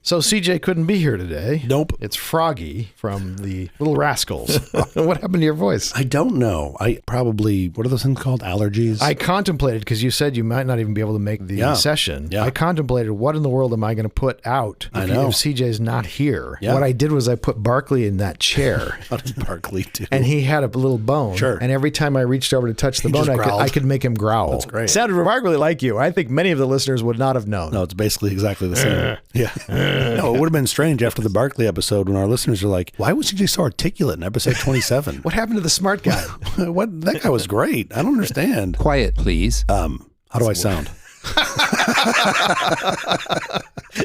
So CJ couldn't be here today. Nope. It's Froggy from the Little Rascals. What happened to your voice? I don't know. I probably, what are those things called? Allergies? I contemplated, because you said you might not even be able to make the session. Yeah. I contemplated, what in the world am I going to put out if CJ's not here? Yeah. What I did was I put Barkley in that chair. What did Barkley do? And he had a little bone. Sure. And every time I reached over to touch the bone, I could make him growl. That's great. Sounded remarkably like you. I think many of the listeners would not have known. No, it's basically exactly the same. Yeah. No, it would have been strange after the Barkley episode when our listeners are like, why was CJ so articulate in episode 27? What happened to the smart guy? That guy was great. I don't understand. Quiet, please. How do I sound?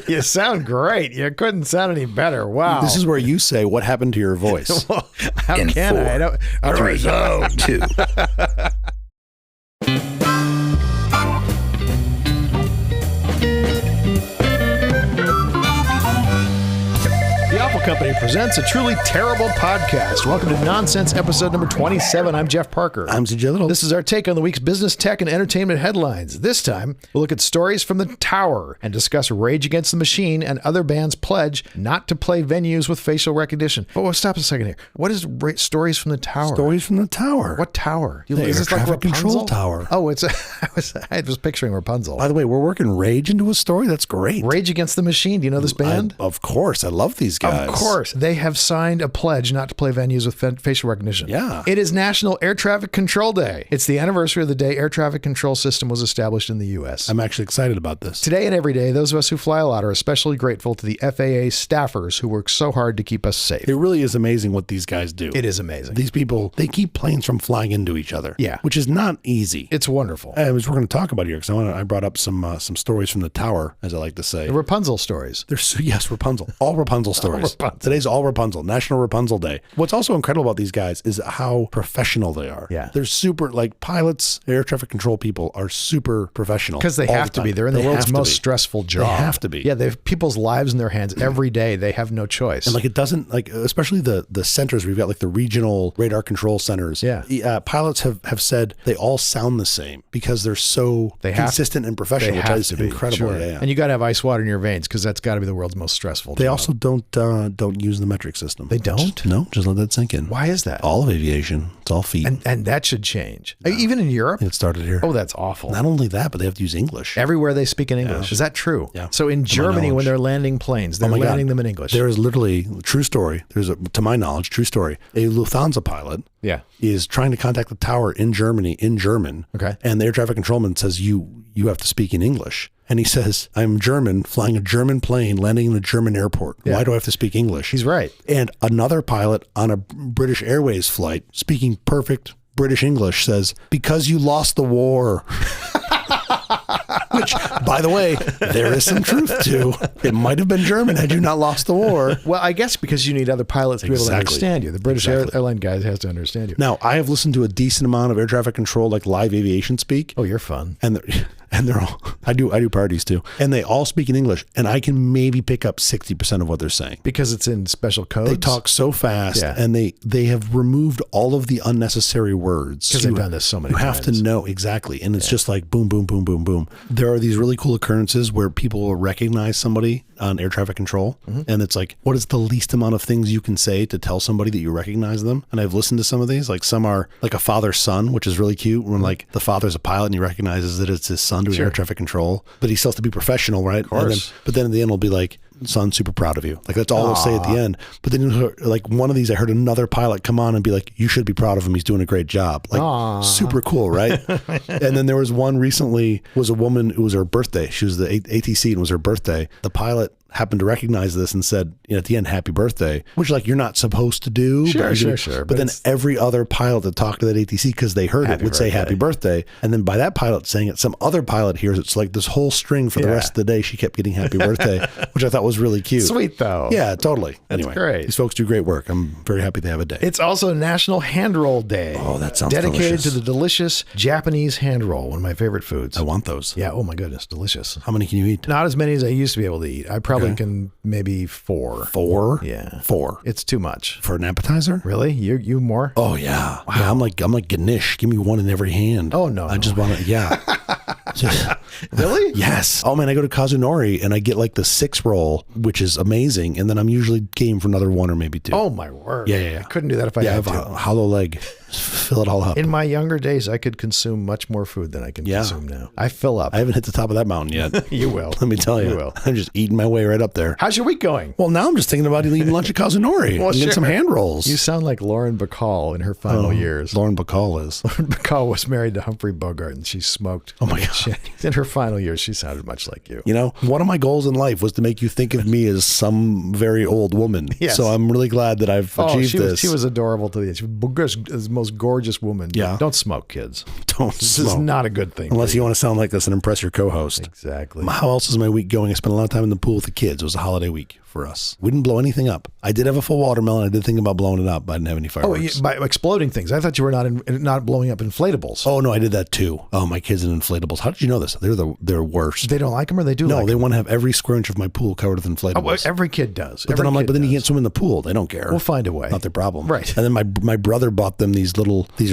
You sound great. You couldn't sound any better. Wow. This is where you say, what happened to your voice? Well, how can I? I don't. 3, 2. The Awful Company presents a truly terrible podcast. Welcome to Nonsense episode number 27. I'm Jeff Parker. I'm CJ Little. This is our take on the week's business, tech, and entertainment headlines. This time, we'll look at Stories from the Tower and discuss Rage Against the Machine and other bands' pledge not to play venues with facial recognition. Oh, stop a second here. What is Stories from the Tower? Stories from the Tower. What tower? The air traffic control tower. Oh, it's I was picturing Rapunzel. By the way, we're working Rage into a story? That's great. Rage Against the Machine. Do you know this band? Of course. I love these guys. Of course. They have signed a pledge not to play venues with facial recognition. Yeah. It is National Air Traffic Control Day. It's the anniversary of the day air traffic control system was established in the U.S. I'm actually excited about this. Today and every day, those of us who fly a lot are especially grateful to the FAA staffers who work so hard to keep us safe. It really is amazing what these guys do. It is amazing. These people, they keep planes from flying into each other. Yeah. Which is not easy. It's wonderful. As we're going to talk about here, because I brought up some stories from the tower, as I like to say. The Rapunzel stories. Yes, Rapunzel. All Rapunzel stories. Rapunzel. Today's all Rapunzel. National Rapunzel Day. What's also incredible about these guys is how professional they are. Yeah. They're super, like pilots, air traffic control people are super professional. Because they have to be. They're in the world's most stressful job. They have to be. Yeah, they have people's lives in their hands every day. They have no choice. And like it doesn't, like especially the centers, we've got like the regional radar control centers. Yeah. Pilots have said they all sound the same because they're so consistent and professional, which is incredible. Sure. Yeah. And you got to have ice water in your veins because that's got to be the world's most stressful job. They also don't use the metric system. They don't? No, just let that sink in. Why is that? All of aviation. It's all feet. And that should change. No. Even in Europe? It started here. Oh, that's awful. Not only that, but they have to use English. Everywhere they speak in English. Yeah. Is that true? Yeah. So in Germany, when they're landing planes, they're landing them in English. There is literally, true story, to my knowledge, true story, a Lufthansa pilot is trying to contact the tower in Germany in German. Okay. And the air traffic controlman says, you have to speak in English. And he says, I'm German, flying a German plane, landing in a German airport. Yeah. Why do I have to speak English? He's right. And another pilot on a British Airways flight, speaking perfect British English, says, because you lost the war. Which, by the way, there is some truth to. It might have been German had you not lost the war. Well, I guess because you need other pilots to be able to understand you. The British airline guys has to understand you. Now, I have listened to a decent amount of air traffic control, like live aviation speak. Oh, you're fun. And they're all, I do parties too. And they all speak in English. And I can maybe pick up 60% of what they're saying. Because it's in special codes? They talk so fast. Yeah. And they have removed all of the unnecessary words. Because they've done this so many times. You have to know, exactly. And it's just like boom, boom, boom, boom, boom. There are these really cool occurrences where people will recognize somebody on air traffic control. Mm-hmm. And it's like, what is the least amount of things you can say to tell somebody that you recognize them? And I've listened to some of these. Like some are like a father-son, which is really cute. When like the father's a pilot and he recognizes that it's his son doing air traffic control, but he still has to be professional, right? Of course. But then in the end, it'll be like, son, super proud of you. Like that's all they'll say at the end. But then like one of these, I heard another pilot come on and be like, you should be proud of him. He's doing a great job. Like super cool, right? And then there was one recently, was a woman, it was her birthday. She was the ATC and it was her birthday. The pilot happened to recognize this and said, at the end, happy birthday, which like you're not supposed to do. Sure. But then every other pilot that talked to that ATC, because they heard it, would say happy birthday. And then by that pilot saying it, some other pilot hears it's like this whole string for the rest of the day. She kept getting happy birthday, which I thought was really cute. Sweet though. Yeah, totally. Anyway, great. These folks do great work. I'm very happy they have a day. It's also National Hand Roll Day. Oh, that sounds dedicated delicious. to the delicious Japanese hand roll, one of my favorite foods. I want those. Yeah. Oh my goodness. Delicious. How many can you eat? Not as many as I used to be able to eat. I probably can maybe 4. 4? Yeah. 4. It's too much. For an appetizer? Really? You more? Oh yeah. Wow. Yeah, I'm like Ganesh. Give me one in every hand. Oh no. I just want to, Really? Yes. Oh man, I go to Kazunori and I get like the 6 roll, which is amazing. And then I'm usually game for another 1 or maybe 2. Oh my word. Yeah. I couldn't do that if I I had have to. a hollow leg. Fill it all up. In my younger days, I could consume much more food than I can consume now. I fill up. I haven't hit the top of that mountain yet. You will. Let me tell you. You will. I'm just eating my way right up there. How's your week going? Well, now I'm just thinking about eating lunch at Kazunori and getting some hand rolls. You sound like Lauren Bacall in her final years. Lauren Bacall is. Lauren Bacall was married to Humphrey Bogart, and she smoked. Oh my God. In her final years, she sounded much like you. You know, one of my goals in life was to make you think of me as some very old woman. Yes. So I'm really glad that I've achieved this. She was adorable to the end. She was the most gorgeous woman. Yeah. Don't smoke, kids. Don't This smoke. is not a good thing. Unless you want to sound like this and impress your co-host. Exactly. How else is my week going? I spent a lot of time in the pool with the kids. It was a holiday week for us. We didn't blow anything up. I did have a full watermelon. I did think about blowing it up, but I didn't have any fireworks. By exploding things. I thought you were not blowing up inflatables. Oh no, I did that too. Oh, my kids and inflatables. How did you know this? They're worst. They don't like them, or they do? No, like they them? want to have every square inch of my pool covered with inflatables. Oh, well, every kid does. But then I'm like, but then you can't swim in the pool. They don't care. We'll find a way. Not their problem. Right. And then my brother bought them these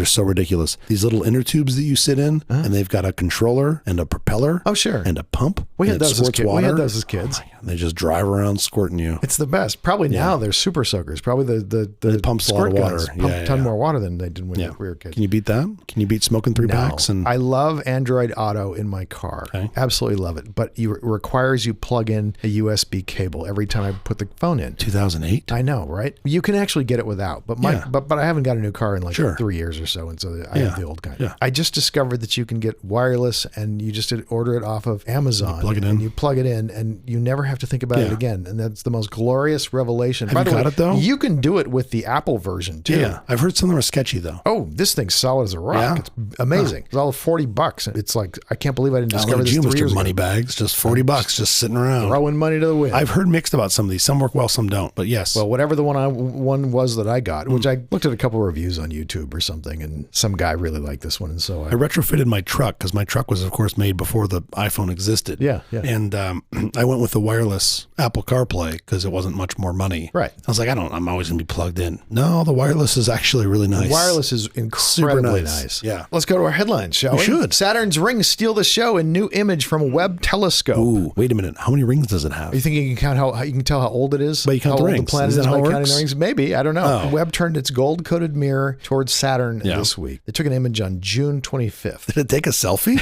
are so ridiculous. These little inner tubes that you sit in, and they've got a controller and a propeller. Oh, sure. And a pump. We had and it those as squirts kids. water. We had those as kids. Oh my God. They just drive around squirting you. It's the best. Probably now they're super soakers. Probably the It pumps a lot squirt of water. guns pump Yeah, a ton yeah. more water than they did when we were kids. Can you beat that? Can you beat smoking 3 packs? And I love Android Auto in my car. Okay. Absolutely love it. But it requires you plug in a USB cable every time I put the phone in. 2008. I know, right? You can actually get it without, but but I haven't got a new car in like 3 years or so, and so I have the old kind. Yeah. I just discovered that you can get wireless, and you just order it off of Amazon. plug it in. And you plug it in, and you never have to think about it again. And that's the most glorious revelation. Have you got it, though? You can do it with the Apple version too. Yeah. I've heard some of them are sketchy though. Oh, this thing's solid as a rock. Yeah? It's amazing. It's all $40. It's like, I can't believe I didn't discover Look at this you, 3 Mr. years Money ago. Bags. Just $40 just sitting around. Throwing money to the wind. I've heard mixed about some of these. Some work well, some don't. But yes. Well, whatever the one was that I got, which I looked at a couple of reviews on YouTube or something, and some guy really liked this one, and so I retrofitted my truck because my truck was, of course, made before the iPhone existed. Yeah. And I went with the wireless Apple CarPlay because it wasn't much more money. Right. I was like, I'm always going to be plugged in. No, the wireless is actually really nice. Wireless is incredibly nice. nice. Yeah. Let's go to our headlines, shall we? should. Saturn's rings steal the show in new image from Webb telescope. Ooh, wait a minute. How many rings does it have? You think you can count how you can tell how old it is? But you count how the old rings. the planet Is is that how by it counting works? the rings? Maybe. I don't know. Oh. Webb turned its gold-coated mirror towards Saturn Yeah. this week. They took an image on June 25th. Did it take a selfie?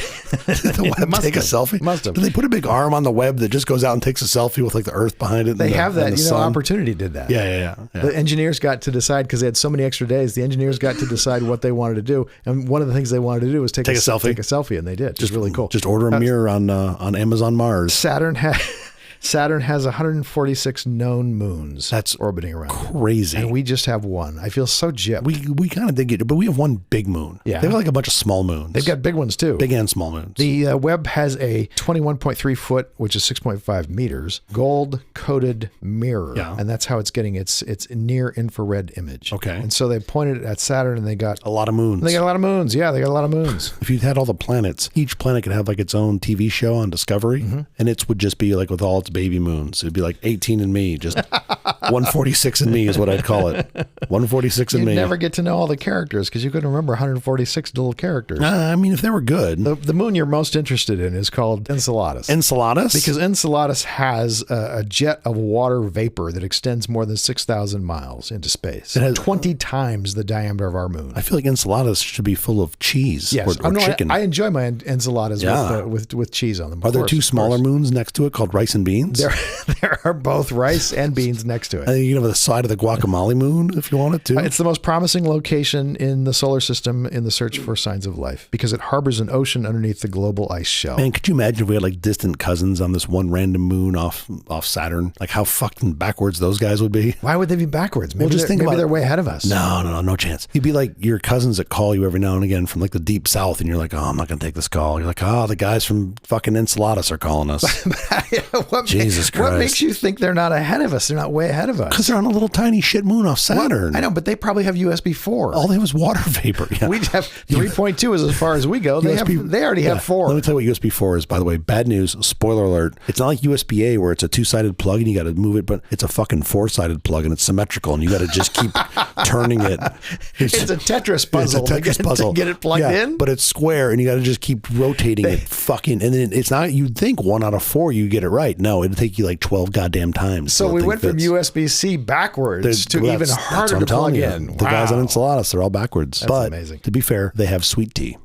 Did the web must take a have. selfie? Must have. Did they put a big arm on the web that just goes out and takes a selfie with like the Earth behind it? They have that. and the You know, sun? Opportunity did that. Yeah. The engineers got to decide, because they had so many extra days, the engineers got to decide what they wanted to do. And one of the things they wanted to do was take a selfie. Take a selfie, and they did. Just really cool. Just order a mirror on Amazon Mars. Saturn has 146 known moons. That's orbiting around. Crazy. And we just have one. I feel so gypped. We kind of did get it, but we have one big moon. Yeah. They have like a bunch of small moons. They've got big ones too. big and small moons. The Webb has a 21.3 foot, which is 6.5 meters, gold-coated mirror. Yeah. And that's how it's getting its near-infrared image. Okay. And so they pointed it at Saturn, and they got a lot of moons. They got a lot of moons. Yeah, they got a lot of moons. If you had all the planets, each planet could have like its own TV show on Discovery, and it would just be like with all its baby moons. It'd be like 18 and me, just 146 and me is what I'd call it. 146 and You'd me. never get to know all the characters because you couldn't remember 146 little characters. I mean, if they were good. The moon you're most interested in is called Enceladus. Enceladus? Because Enceladus has a jet of water vapor that extends more than 6,000 miles into space. It has 20 times the diameter of our moon. I feel like Enceladus should be full of cheese Yes, or chicken. I enjoy my Enceladus with cheese on them. Are there two smaller moons next to it called rice and beans? There are both rice and beans next to it. I think you can have the side of the guacamole moon if you want it to. It's the most promising location in the solar system in the search for signs of life because it harbors an ocean underneath the global ice shell. Man, could you imagine if we had like distant cousins on this one random moon off Saturn? Like how fucking backwards those guys would be. Why would they be backwards? Maybe, just think maybe about they're it. way ahead of us. No chance. You'd be like your cousins that call you every now and again from like the deep south, and you're like, oh, I'm not going to take this call. You're like, the guys from fucking Enceladus are calling us. Jesus Christ. What makes you think they're not ahead of us? They're not way ahead ahead of us? Because they're on a little tiny shit moon off Saturn. I know, but they probably have USB 4. All they have is water vapor. Yeah. We have 3.2 is as far as we go. They already have 4. Let me tell you what USB 4 is, by the way. Bad news, spoiler alert. It's not like USB-A where it's a 2-sided plug and you got to move it, but it's a fucking 4-sided plug and it's symmetrical and you got to just keep turning it. It's a Tetris puzzle. It's a Tetris puzzle. To get it plugged in? But it's square and you got to just keep rotating it fucking, and then it's not, you'd think 1 out of 4 you get it right. No, it'd take you like 12 goddamn times. So we went from USB-C backwards to even harder to plug in. The guys on Enceladus, they're all backwards. That's amazing. To be fair, they have sweet tea.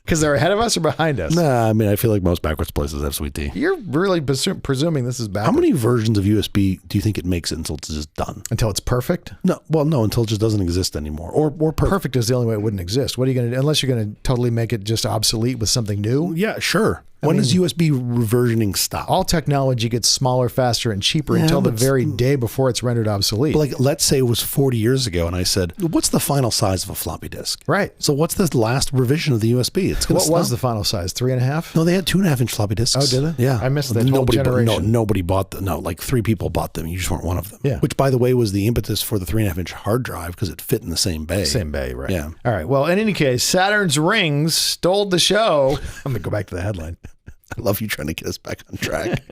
Because they're ahead of us or behind us? Nah, I mean, I feel like most backwards places have sweet tea. You're really presuming this is backwards. How many versions of USB do you think it makes it until it's just done? Until it's perfect? No, well, no, until it just doesn't exist anymore. Or perfect. Perfect is the only way it wouldn't exist. What are you going to do? Unless you're going to totally make it just obsolete with something new? Yeah, sure. When does USB reversioning stop? All technology gets smaller, faster, and cheaper until the very day before it's rendered obsolete. But like, let's say it was 40 years ago, and I said, what's the final size of a floppy disk? Right. So what's the last revision of the USB? It's What was the final size? 3.5? No, they had 2.5-inch floppy disks. Oh, did they? Yeah. I missed that whole generation. Nobody bought them. No, like 3 people bought them. You just weren't one of them. Yeah. Which, by the way, was the impetus for the 3.5-inch hard drive because it fit in the same bay. Same bay, right. Yeah. All right. Well, in any case, Saturn's rings stole the show. I'm going to go back to the headline. I love you trying to get us back on track.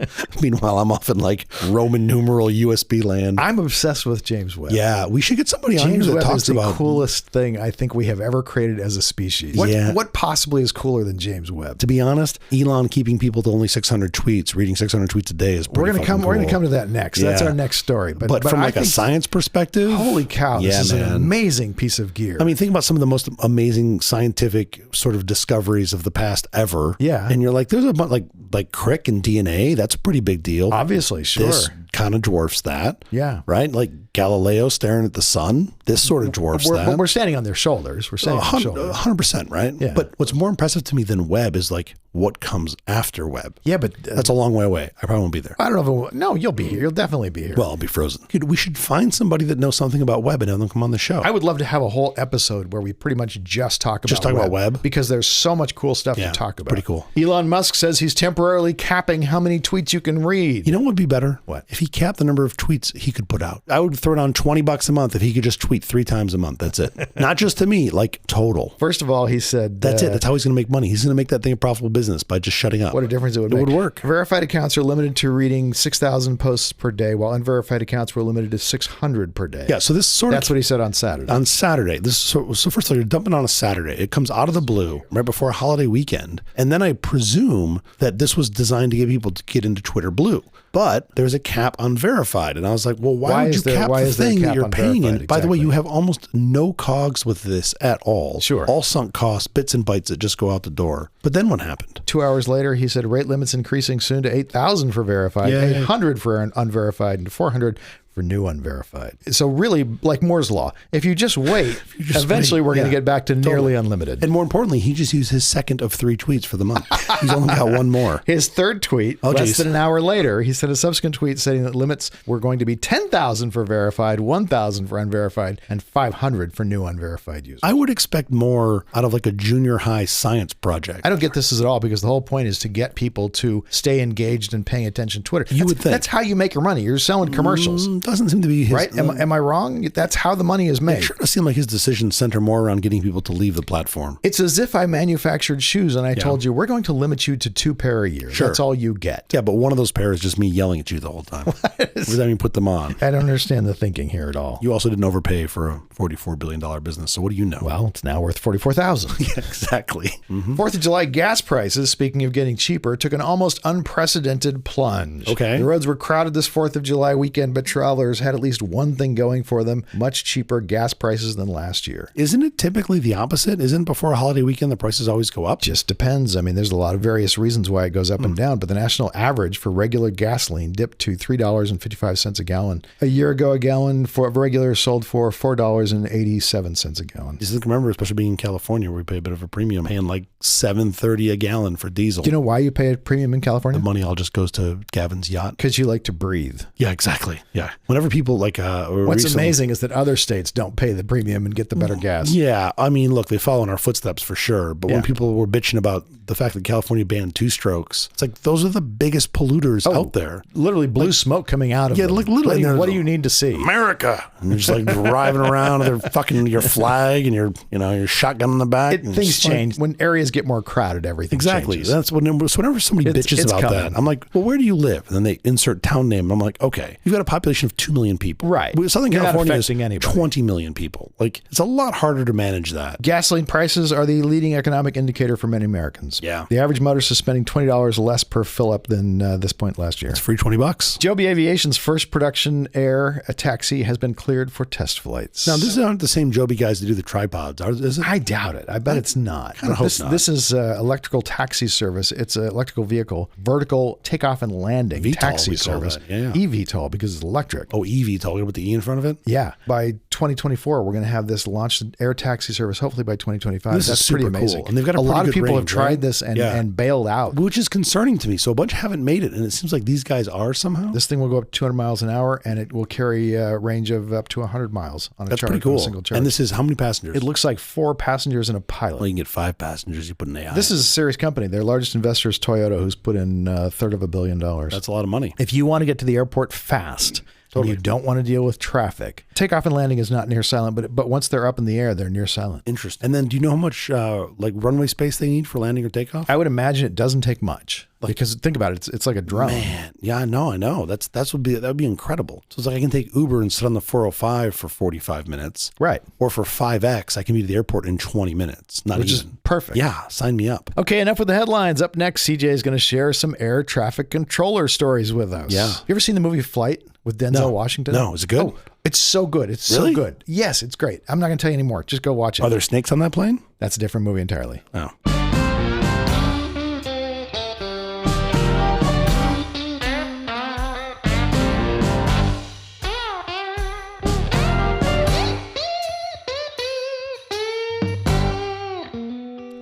Meanwhile, I'm off in like Roman numeral USB land. I'm obsessed with James Webb. Yeah, we should get somebody on here James that Webb talks is the about coolest thing I think we have ever created as a species. What possibly is cooler than James Webb? To be honest, Elon keeping people to only 600 tweets, reading 600 tweets a day is pretty fucking cool. We're gonna come to that next. That's our next story. But from like a science perspective, holy cow, this is an amazing piece of gear. I mean, think about some of the most amazing scientific sort of discoveries of the past ever. Yeah, and you're like, there's a bunch like crick and DNA. That's a pretty big deal. Obviously, sure. This kind of dwarfs that. Yeah, right. Like Galileo staring at the sun. This sort of dwarfs that. But we're standing on their shoulders. We're standing on their shoulders. 100%, right? Yeah. But what's more impressive to me than Webb is like what comes after Webb. Yeah, but that's a long way away. I probably won't be there. I don't know. No, you'll be here. You'll definitely be here. Well, I'll be frozen. Dude, we should find somebody that knows something about Webb and have them come on the show. I would love to have a whole episode where we pretty much just talk about Webb because there's so much cool stuff to talk about. Pretty cool. Elon Musk says he's temporarily capping how many tweets you can read. You know what would be better? What? If he capped the number of tweets he could put out. I would throw down $20 a month if he could just tweet 3 times a month. That's it. Not just to me, like total. First of all, he said that's it. That's how he's going to make money. He's going to make that thing a profitable business by just shutting up. What a difference it would make. It would work. Verified accounts are limited to reading 6,000 posts per day, while unverified accounts were limited to 600 per day. Yeah, so this sort of... That's what he said on Saturday. On Saturday. So first of all, you're dumping on a Saturday. It comes out of the blue right before a holiday weekend. And then I presume that this was designed to get people to get into Twitter Blue. But there's a cap on verified. And I was like, well, why would you cap the thing that you're paying in? Exactly. By the way, you have almost no cogs with this at all. Sure. All sunk costs, bits and bytes that just go out the door. But then what happened? 2 hours later, he said rate limits increasing soon to 8,000 for verified, 800 for unverified, and 400 for new unverified. So really, like Moore's Law, if you just wait, eventually we're going to get back to nearly unlimited. And more importantly, he just used his second of 3 tweets for the month. He's only got one more. His third tweet, less than an hour later, he sent a subsequent tweet stating that limits were going to be 10,000 for verified, 1,000 for unverified, and 500 for new unverified users. I would expect more out of like a junior high science project. I don't get this at all because the whole point is to get people to stay engaged and paying attention to Twitter. You would think. That's how you make your money. You're selling commercials. Doesn't seem to be his... Right? Am I wrong? That's how the money is made. It sure does seem like his decisions center more around getting people to leave the platform. It's as if I manufactured shoes and I told you, we're going to limit you to 2 pair a year. Sure. That's all you get. Yeah, but one of those pairs is just me yelling at you the whole time. Every time you put them on. I don't understand the thinking here at all. You also didn't overpay for a $44 billion business, so what do you know? Well, it's now worth $44,000. Yeah, exactly. 4th of July gas prices, speaking of getting cheaper, took an almost unprecedented plunge. Okay. The roads were crowded this 4th of July weekend, but travelers had at least one thing going for them: much cheaper gas prices than last year. Isn't it typically the opposite? Isn't before a holiday weekend the prices always go up? Just depends. I mean, there's a lot of various reasons why it goes up and down, but the national average for regular gasoline dipped to $3.55 a gallon. A year ago, a gallon for regular sold for $4.87 a gallon. Just remember, especially being in California, where we pay a bit of a premium, paying like $7.30 a gallon for diesel. Do you know why you pay a premium in California? The money all just goes to Gavin's yacht. Because you like to breathe. Yeah, exactly. Yeah. Whenever people like, What's amazing is that other states don't pay the premium and get the better gas. Yeah. I mean, look, they follow in our footsteps for sure. But when people were bitching about the fact that California banned two-strokes, it's like, those are the biggest polluters out there. Literally blue smoke coming out of them. Like literally. What do you need to see? America. And you're just like driving around with their fucking, your flag and your shotgun in the back. Things change. When areas get more crowded, everything changes. That's whenever somebody bitches about that, I'm like, well, where do you live? And then they insert town name. I'm like, okay, you've got a population of 2 million people. Right. Southern California is anybody. 20 million people. Like, it's a lot harder to manage that. Gasoline prices are the leading economic indicator for many Americans. Yeah. The average motorist is spending $20 less per fill-up than this point last year. It's free $20. Joby Aviation's first production air taxi has been cleared for test flights. Now, this aren't the same Joby guys that do the tripods, is it? I doubt it. I bet it's not. I hope not. This is electrical taxi service. It's an electrical vehicle, vertical takeoff and landing VTOL, taxi service. eVTOL because it's electric. Oh, eVTOL with the E in front of it? Yeah. By 2024, we're going to have this launched air taxi service, hopefully by 2025. This That's is super pretty amazing. cool. And they've got a lot of pretty good people range, have tried right? this and bailed out. Which is concerning to me. So a bunch haven't made it, and it seems like these guys are somehow. This thing will go up 200 miles an hour, and it will carry a range of up to 100 miles on a That's charge. pretty cool. On a single charge. And this is how many passengers? It looks like 4 passengers and a pilot. Well, you can get 5 passengers. You put an AI. This is a serious company. Their largest investor is Toyota, who's put in $350 million. That's a lot of money. If you want to get to the airport fast, and you don't want to deal with traffic, takeoff and landing is not near silent, but once they're up in the air, they're near silent. Interesting. And then do you know how much like runway space they need for landing or takeoff? I would imagine it doesn't take much. Because think about it, it's like a drone. Man, yeah, I know. That would be incredible. So it's like I can take Uber and sit on the 405 for 45 minutes. Right. Or for 5X, I can be to the airport in 20 minutes. Which is perfect. Yeah, sign me up. Okay, enough with the headlines. Up next, CJ is going to share some air traffic controller stories with us. Yeah. You ever seen the movie Flight with Denzel Washington? No, is it good? Oh, it's so good. It's Really? so good. Yes, it's great. I'm not going to tell you anymore. Just go watch it. Are there snakes on that plane? That's a different movie entirely. Oh.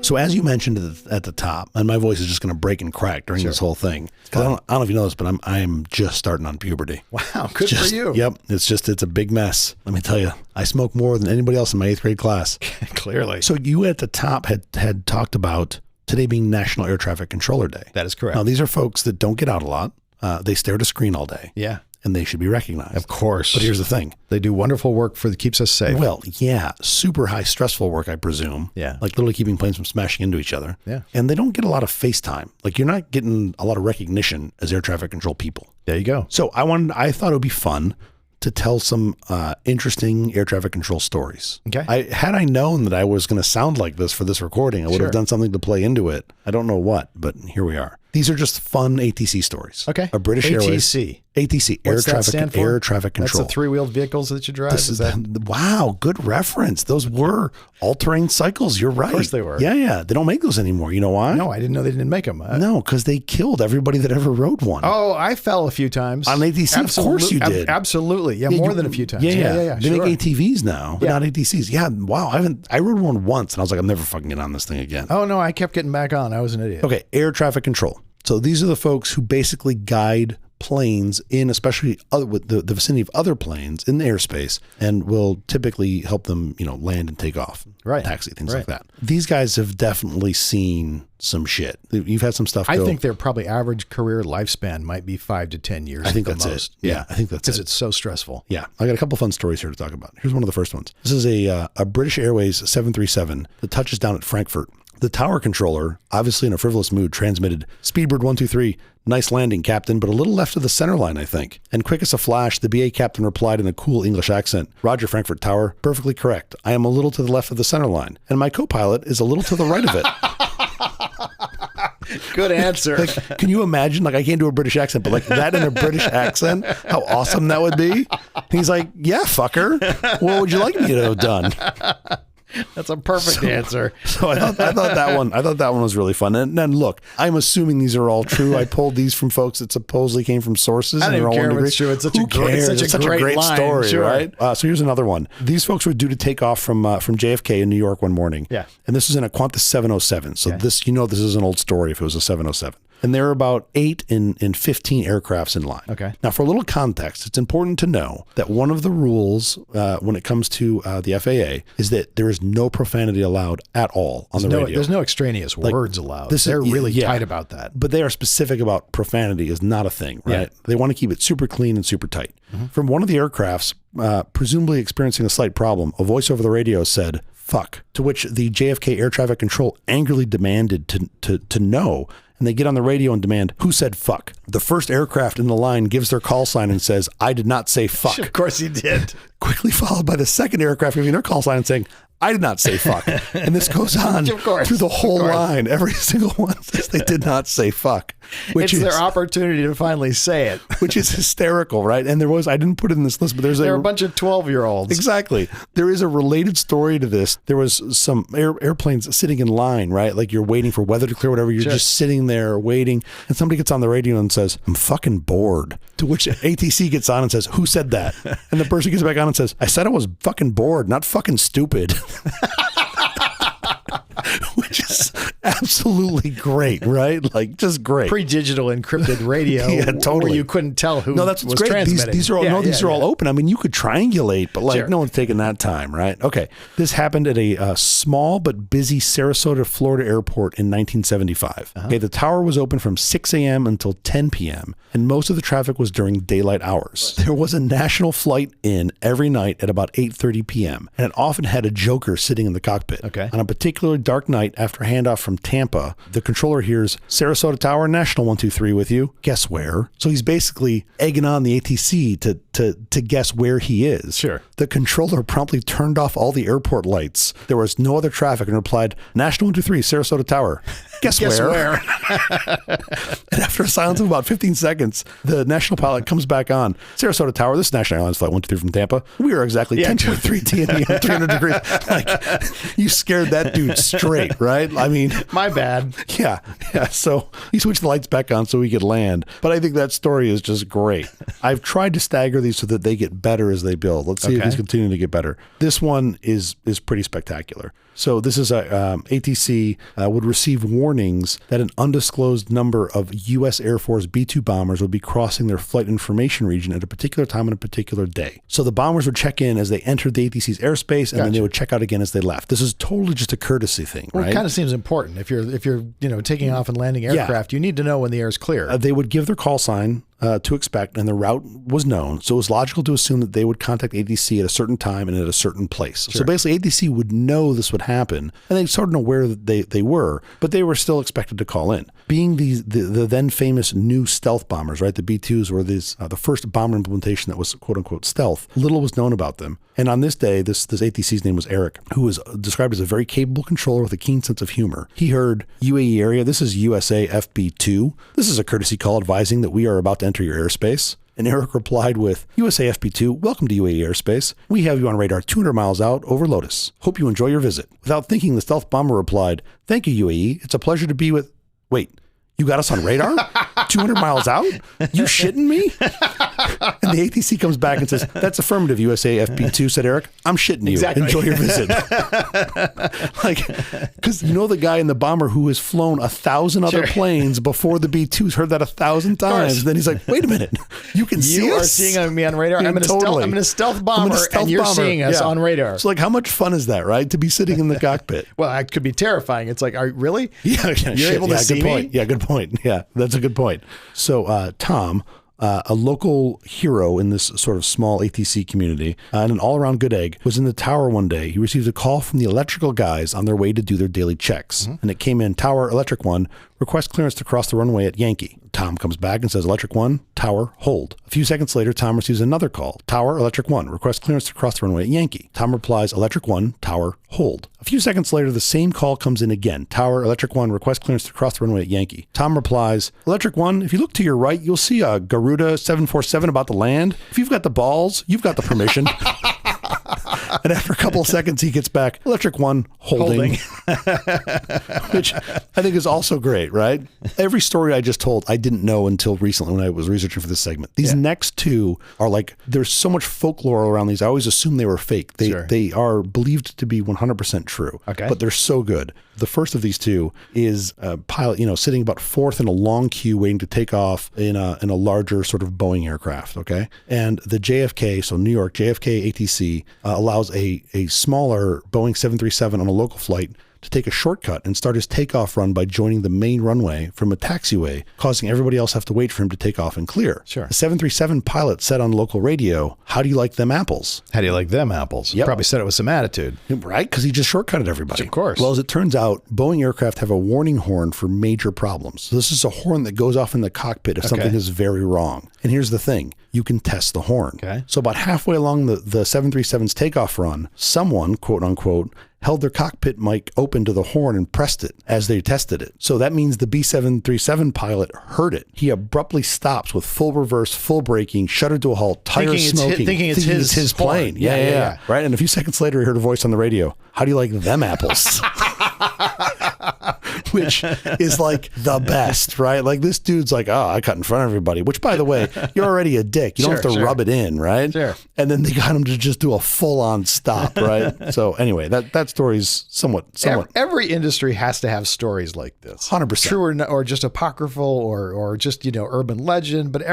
So as you mentioned at the top, and my voice is just going to break and crack during this whole thing. I don't know if you know this, but I'm just starting on puberty. Wow, good for you. Yep, it's a big mess. Let me tell you, I smoke more than anybody else in my 8th grade class. Clearly. So you at the top had talked about today being National Air Traffic Controller Day. That is correct. Now these are folks that don't get out a lot. They stare at a screen all day. Yeah. And they should be recognized. Of course. But here's the thing. They do wonderful work that keeps us safe. Well, yeah, super high stressful work, I presume. Yeah. Like literally keeping planes from smashing into each other. Yeah. And they don't get a lot of face time. Like you're not getting a lot of recognition as air traffic control people. There you go. So I thought it would be fun to tell some interesting air traffic control stories. Okay. Had I known that I was going to sound like this for this recording, I would have done something to play into it. I don't know what, but here we are. These are just fun ATC stories. Okay. A British Airways. ATC, What's that stand for? Air traffic control. That's the 3-wheeled vehicles that you drive. Wow, good reference. Those were all-terrain cycles. You're right. Of course they were. Yeah. They don't make those anymore. You know why? No, I didn't know they didn't make them. No, because they killed everybody that ever rode one. Oh, I fell a few times. On ATC, of course you did. Absolutely. Yeah, more than a few times. Yeah. They make ATVs now, but Yeah. not ATCs. Yeah, wow. I rode one once, and I was like, I'm never fucking getting on this thing again. Oh, no, I kept getting back on. I was an idiot. Okay, air traffic control. So these are the folks who basically guide planes in, especially with the vicinity of other planes in the airspace, and will typically help them, land and take off, taxi, things like that. These guys have definitely seen some shit. You've had some stuff. I think their probably average career lifespan might be 5 to 10 years. I think that's most. it. Yeah, I think that's it. Because it's so stressful. Yeah, I got a couple fun stories here to talk about. Here's one of the first ones. This is a British Airways 737 that touches down at Frankfurt. The tower controller, obviously in a frivolous mood, transmitted, "Speedbird 123, nice landing, Captain, but a little left of the center line, I think." And quick as a flash, the BA captain replied in a cool English accent, "Roger, Frankfurt Tower, perfectly correct. I am a little to the left of the center line, and my co-pilot is a little to the right of it." Good answer. Can you imagine? I can't do a British accent, but that in a British accent, how awesome that would be. He's like, "Yeah, fucker. What would you like me to have done?" That's a perfect answer. So I thought that one was really fun. And then look, I'm assuming these are all true. I pulled these from folks that supposedly came from sources. I don't even care if it's true. It's such a great line, story, sure. right? So here's another one. These folks were due to take off from JFK in New York one morning. Yeah. And this is in a Qantas 707. So this is an old story if it was a 707. And there are about 8 in 15 aircrafts in line. Okay. Now, for a little context, it's important to know that one of the rules when it comes to the FAA is that there is no profanity allowed at all on the radio. There's no extraneous words allowed. They're really tight about that. But they are specific about profanity is not a thing, right? Yeah. They want to keep it super clean and super tight. From one of the aircrafts, presumably experiencing a slight problem, a voice over the radio said, "Fuck," to which the JFK air traffic control angrily demanded to know. And they get on the radio and demand, "Who said fuck?" The first aircraft in the line gives their call sign and says, "I did not say fuck." Of course he did. Quickly followed by the second aircraft giving their call sign and saying, "I did not say fuck." And this goes on through the whole line. Every single one says they did not say fuck. It's their opportunity to finally say it. Which is hysterical, right? And I didn't put it in this list, but there are a bunch of 12-year-olds. Exactly. There is a related story to this. There was some airplanes sitting in line, right? Like you're waiting for weather to clear, whatever. You're just sitting there waiting. And somebody gets on the radio and says, "I'm fucking bored." To which ATC gets on and says, "Who said that?" And the person gets back on and says, "I said I was fucking bored, not fucking stupid." Which is absolutely great, right? Like just great. Pre-digital encrypted radio. Yeah, totally. Where you couldn't tell who was great. transmitting. These are all open. I mean, you could triangulate, but no one's taking that time, right? Okay. This happened at a small but busy Sarasota, Florida airport in 1975. Okay, the tower was open from 6 a.m. until 10 p.m., and most of the traffic was during daylight hours. There was a national flight in every night at about 8:30 p.m., and it often had a joker sitting in the cockpit. Okay. On a particularly dark night after handoff from Tampa, the controller hears, "Sarasota Tower, National 123 with you. Guess where?" So he's basically egging on the ATC to guess where he is. Sure. The controller promptly turned off all the airport lights. There was no other traffic and replied, "National 123, Sarasota Tower. Guess where?" And after a silence of about 15 seconds, the national pilot comes back on. "Sarasota Tower, this is National Airlines Flight 123 from Tampa. We are exactly 10.3 TNE, 300 degrees. Like, you scared that dude straight, right? I mean, my bad. Yeah. So he switched the lights back on so he could land. But I think that story is just great. I've tried to stagger these so that they get better as they build. Let's see if these continue to get better. This one is pretty spectacular. So this is ATC would receive warnings that an undisclosed number of U.S. Air Force B-2 bombers would be crossing their flight information region at a particular time on a particular day. So the bombers would check in as they entered the ATC's airspace, and then they would check out again as they left. This is totally just a courtesy thing, right? It kind of seems important. If you're taking off and landing aircraft, you need to know when the air is clear. They would give their call sign to expect, and the route was known. So it was logical to assume that they would contact ATC at a certen time and at a certain place. Sure. So basically ATC would know this would happen, and they sort of know where they were, but they were still expected to call in. Being the then famous new stealth bombers, right? The B-2s were the first bomber implementation that was quote unquote stealth. Little was known about them. And on this day, this ATC's name was Eric, who was described as a very capable controller with a keen sense of humor. He heard, "UAE area, this is USA FB2. This is a courtesy call advising that we are about to enter your airspace." And Eric replied with, "USA FB2, welcome to UAE airspace. We have you on radar 200 miles out over Lotus. Hope you enjoy your visit." Without thinking, the stealth bomber replied, "Thank you, UAE. It's a pleasure to be with..." Wait, you got us on radar? 200 miles out? You shitting me? And the ATC comes back and says, "That's affirmative, USA FB2, said Eric. I'm shitting you. Exactly. Enjoy your visit." Like, because the guy in the bomber who has flown 1,000 other planes before the B2's heard that 1,000 times. And then he's like, "Wait a minute. You can see us? You are seeing me on radar? Yeah, I'm in a stealth bomber, and you're seeing us on radar." So like, how much fun is that, right? To be sitting in the cockpit. Well, it could be terrifying. It's like, really? Yeah. You're able to see me? Yeah, good point. Yeah, that's a good point. So Tom, a local hero in this sort of small ATC community and an all-around good egg, was in the tower one day. He received a call from the electrical guys on their way to do their daily checks. And it came in, "Tower, Electric 1, request clearance to cross the runway at Yankee." Tom comes back and says, "Electric 1, Tower, hold." A few seconds later, Tom receives another call. "Tower, Electric 1, request clearance to cross the runway at Yankee." Tom replies, "Electric 1, Tower, hold." A few seconds later, the same call comes in again. "Tower, Electric 1, request clearance to cross the runway at Yankee." Tom replies, "Electric 1, if you look to your right, you'll see a Garuda 747 about to land. If you've got the balls, you've got the permission." And after a couple of seconds, he gets back, electric 1, holding. Which I think is also great, right? Every story I just told, I didn't know until recently when I was researching for this segment. These next two are like, there's so much folklore around these. I always assumed they were fake. They are believed to be 100% true, but they're so good. The first of these two is a pilot, sitting about fourth in a long queue waiting to take off in a larger sort of Boeing aircraft, okay? And the JFK, so New York, JFK ATC, allows a smaller Boeing 737 on a local flight to take a shortcut and start his takeoff run by joining the main runway from a taxiway, causing everybody else have to wait for him to take off and clear. Sure. The 737 pilot said on local radio, "How do you like them apples?" How do you like them apples? Yep. Probably said it with some attitude. Right? Because he just shortcutted everybody. Of course. Well, as it turns out, Boeing aircraft have a warning horn for major problems. So this is a horn that goes off in the cockpit if something is very wrong. And here's the thing. You can test the horn. Okay. So about halfway along the 737's takeoff run, someone, quote unquote, held their cockpit mic open to the horn and pressed it as they tested it. So that means the B737 pilot heard it. He abruptly stops with full reverse, full braking, shuttered to a halt, tires smoking. Thinking it's his plane. Yeah. Right? And a few seconds later, he heard a voice on the radio. "How do you like them apples?" Which is like the best, right? Like this dude's like, "Oh, I cut in front of everybody," which by the way, you're already a dick. You don't have to rub it in, right? Sure. And then they got him to just do a full on stop, right? So anyway, that story's somewhat. Every industry has to have stories like this. 100%. True or just apocryphal or just, urban legend. But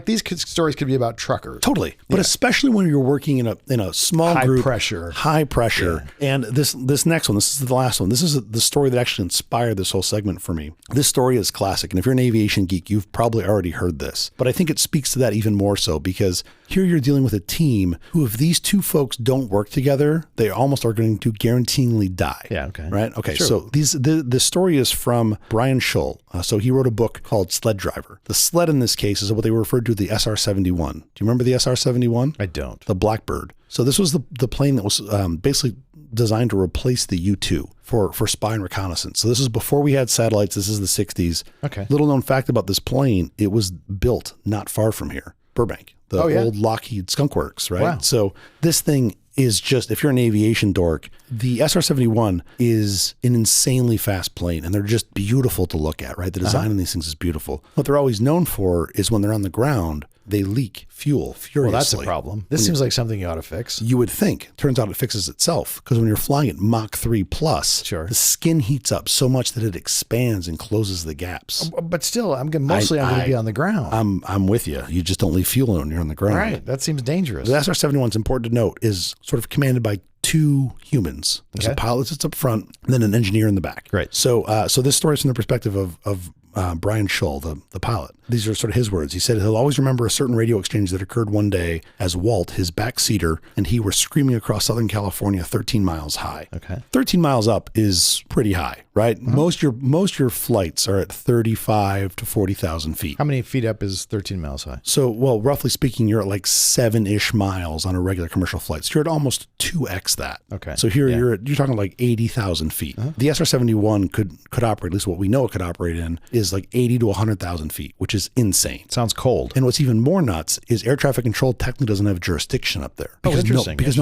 these stories could be about truckers. Totally. But especially when you're working in a small group. High pressure. Yeah. And this next one, this is the last one. This is the story that actually inspired this whole segment for me. This story is classic. And if you're an aviation geek, you've probably already heard this. But I think it speaks to that even more so because here you're dealing with a team who, if these two folks don't work together, they almost are going to guaranteeingly die. Yeah, okay. Right? Okay, Sure. so the story is from Brian Schull. So he wrote a book called Sled Driver. The sled in this case is what they referred to as the SR-71. Do you remember the SR-71? I don't. The Blackbird. So this was the plane that was basically designed to replace the U-2 for spy and reconnaissance. So this is before we had satellites. This is the 60s. Okay. Little known fact about this plane, it was built not far from here, Burbank, the old Lockheed Skunk Works, right? Wow. So this thing is just, if you're an aviation dork, the SR-71 is an insanely fast plane and they're just beautiful to look at, right? The design of these things is beautiful. What they're always known for is when they're on the ground, they leak fuel furiously. Well, that's a problem. This seems like something you ought to fix. You would think. Turns out it fixes itself because when you're flying at Mach 3 plus, Sure. the skin heats up so much that it expands and closes the gaps. But still, I'm going to be on the ground. I'm with you. You just don't leave fuel when you're on the ground. Right. That seems dangerous. The SR-71 is important to note is sort of commanded by two humans. There's a pilot that sits up front and then an engineer in the back. Right. So this story is from the perspective of Brian Schull, the pilot. These are sort of his words. He said he'll always remember a certain radio exchange that occurred one day as Walt, his backseater, and he were screaming across Southern California 13 miles high. Okay. 13 miles up is pretty high, right? Mm-hmm. Most your flights are at 35 to 40,000 feet. How many feet up is 13 miles high? So, well, roughly speaking, you're at like 7-ish miles on a regular commercial flight. So you're at almost 2x that. Okay. So here you're talking like 80,000 feet. The SR-71 could operate, at least what we know it could operate in, is like 80 to 100,000 feet, which is insane. Sounds cold. And what's even more nuts is air traffic control technically doesn't have jurisdiction up there. Oh, interesting. Because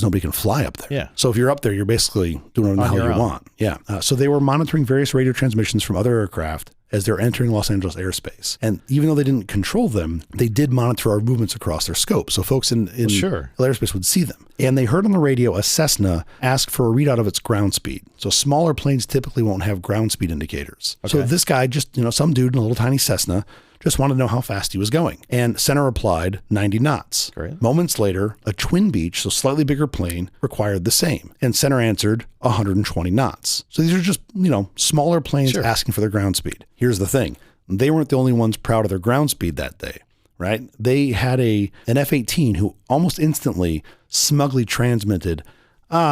nobody can fly up there. Yeah. So if you're up there, you're basically doing whatever the hell you want. Yeah. So they were monitoring various radio transmissions from other aircraft as they're entering Los Angeles airspace. And even though they didn't control them, they did monitor our movements across their scope. So folks in airspace would see them. And they heard on the radio a Cessna ask for a readout of its ground speed. So smaller planes typically won't have ground speed indicators. Okay. So this guy just, some dude in a little tiny Cessna just wanted to know how fast he was going. And Center replied 90 knots. Great. Moments later, a Twin Beach, so slightly bigger plane, required the same. And Center answered 120 knots. So these are just, smaller planes asking for their ground speed. Here's the thing. They weren't the only ones proud of their ground speed that day, right? They had an F-18 who almost instantly smugly transmitted,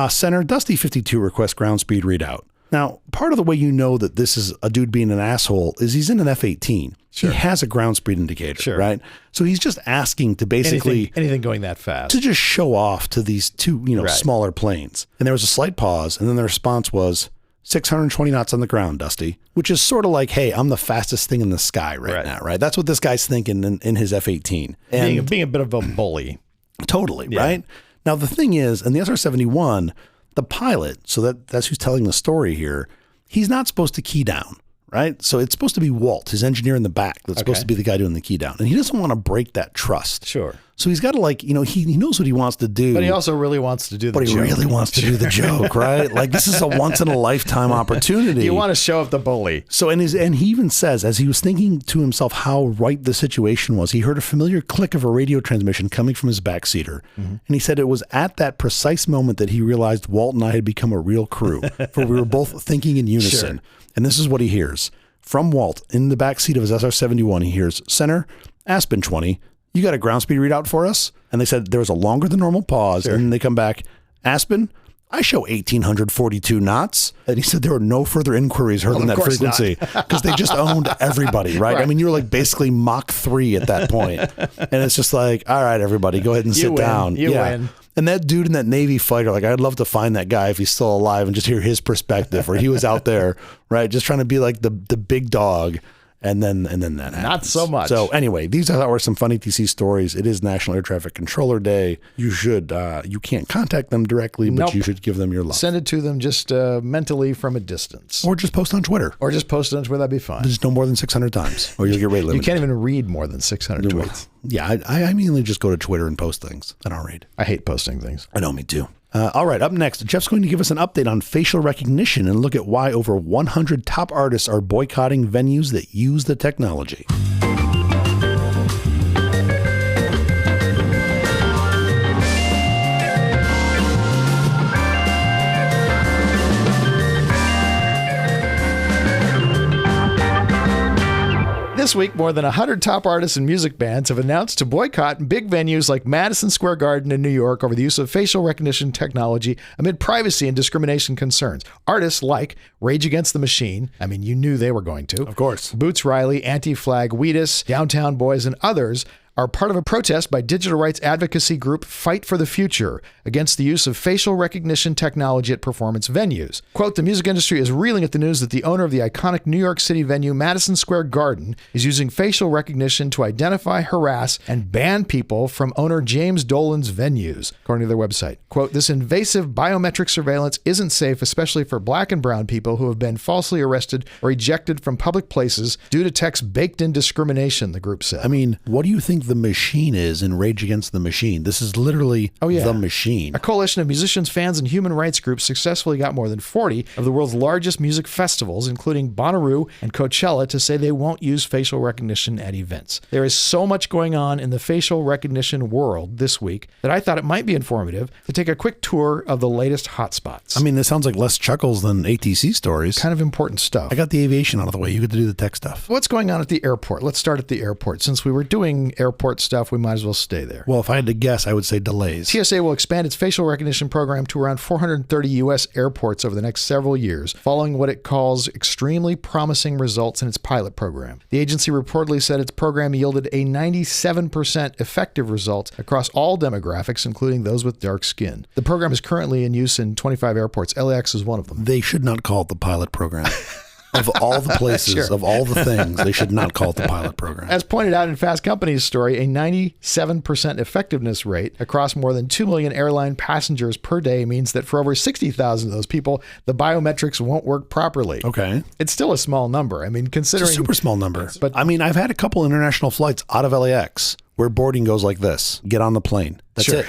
Center, Dusty 52 requests ground speed readout. Now, part of the way you know that this is a dude being an asshole is he's in an F-18. Sure. He has a ground speed indicator, right? So he's just asking to basically... Anything going that fast. To just show off to these two, smaller planes. And there was a slight pause, and then the response was 620 knots on the ground, Dusty, which is sort of like, hey, I'm the fastest thing in the sky right now, right? That's what this guy's thinking in his F-18. And being a bit of a bully. Totally, right? Now, the thing is, in the SR-71, the pilot, so that's who's telling the story here, he's not supposed to key down, right? So it's supposed to be Walt, his engineer in the back, that's supposed to be the guy doing the key down. And he doesn't want to break that trust. Sure. So he's got to he knows what he wants to do. But he also really wants to do the joke. But he really wants to do the joke, right? Like, this is a once in a lifetime opportunity. You want to show up the bully. So, and he even says, as he was thinking to himself how right the situation was, he heard a familiar click of a radio transmission coming from his backseater. And he said it was at that precise moment that he realized Walt and I had become a real crew, for we were both thinking in unison. Sure. And this is what he hears. From Walt, in the backseat of his SR-71, he hears, "Center, Aspen 20, you got a ground speed readout for us?" And they said there was a longer than normal pause. Sure. And then they come back, "Aspen, I show 1,842 knots." And he said there were no further inquiries heard on that frequency because they just owned everybody, right? I mean, you were like basically Mach 3 at that point. And it's just like, all right, everybody, go ahead and sit down. You win. And that dude in that Navy fighter, like, I'd love to find that guy if he's still alive and just hear his perspective, where he was out there, right, just trying to be like the big dog. And then that happens. Not so much. So anyway, these I thought were some funny TC stories. It is National Air Traffic Controller Day. You should, you can't contact them directly, but you should give them your love. Send it to them just mentally from a distance. Or just post on Twitter. That'd be fine. Just no more than 600 times, or you'll get rate limited. You can't even read more than 600 tweets. Yeah, I mainly just go to Twitter and post things. I don't read. I hate posting things. I know, me too. All right, up next, Jeff's going to give us an update on facial recognition and look at why over 100 top artists are boycotting venues that use the technology. This week, more than 100 top artists and music bands have announced to boycott big venues like Madison Square Garden in New York over the use of facial recognition technology amid privacy and discrimination concerns. Artists like Rage Against the Machine, I mean, you knew they were going to. Of course. Boots Riley, Anti-Flag, Wheatus, Downtown Boys, and others are part of a protest by digital rights advocacy group Fight for the Future against the use of facial recognition technology at performance venues. Quote, "The music industry is reeling at the news that the owner of the iconic New York City venue Madison Square Garden is using facial recognition to identify, harass, and ban people from owner James Dolan's venues," according to their website. Quote, "This invasive biometric surveillance isn't safe, especially for black and brown people who have been falsely arrested or ejected from public places due to tech's baked-in discrimination," the group said. I mean, what do you think the Machine is in Rage Against the Machine? This is literally the Machine. A coalition of musicians, fans, and human rights groups successfully got more than 40 of the world's largest music festivals, including Bonnaroo and Coachella, to say they won't use facial recognition at events. There is so much going on in the facial recognition world this week that I thought it might be informative to take a quick tour of the latest hotspots. I mean, this sounds like less chuckles than ATC stories. Kind of important stuff. I got the aviation out of the way. You get to do the tech stuff. What's going on at the airport? Let's start at the airport. Since we were doing airport stuff, we might as well stay there. Well, if I had to guess, I would say delays. TSA will expand its facial recognition program to around 430 U.S. airports over the next several years, following what it calls extremely promising results in its pilot program. The agency reportedly said its program yielded a 97% effective result across all demographics, including those with dark skin. The program is currently in use in 25 airports. LAX is one of them. They should not call it the pilot program. Of all the places, of all the things, they should not call it the pilot program. As pointed out in Fast Company's story, a 97% effectiveness rate across more than 2 million airline passengers per day means that for over 60,000 of those people, the biometrics won't work properly. Okay. It's still a small number. I mean, considering... It's a super small number. But I mean, I've had a couple international flights out of LAX where boarding goes like this. Get on the plane. That's it.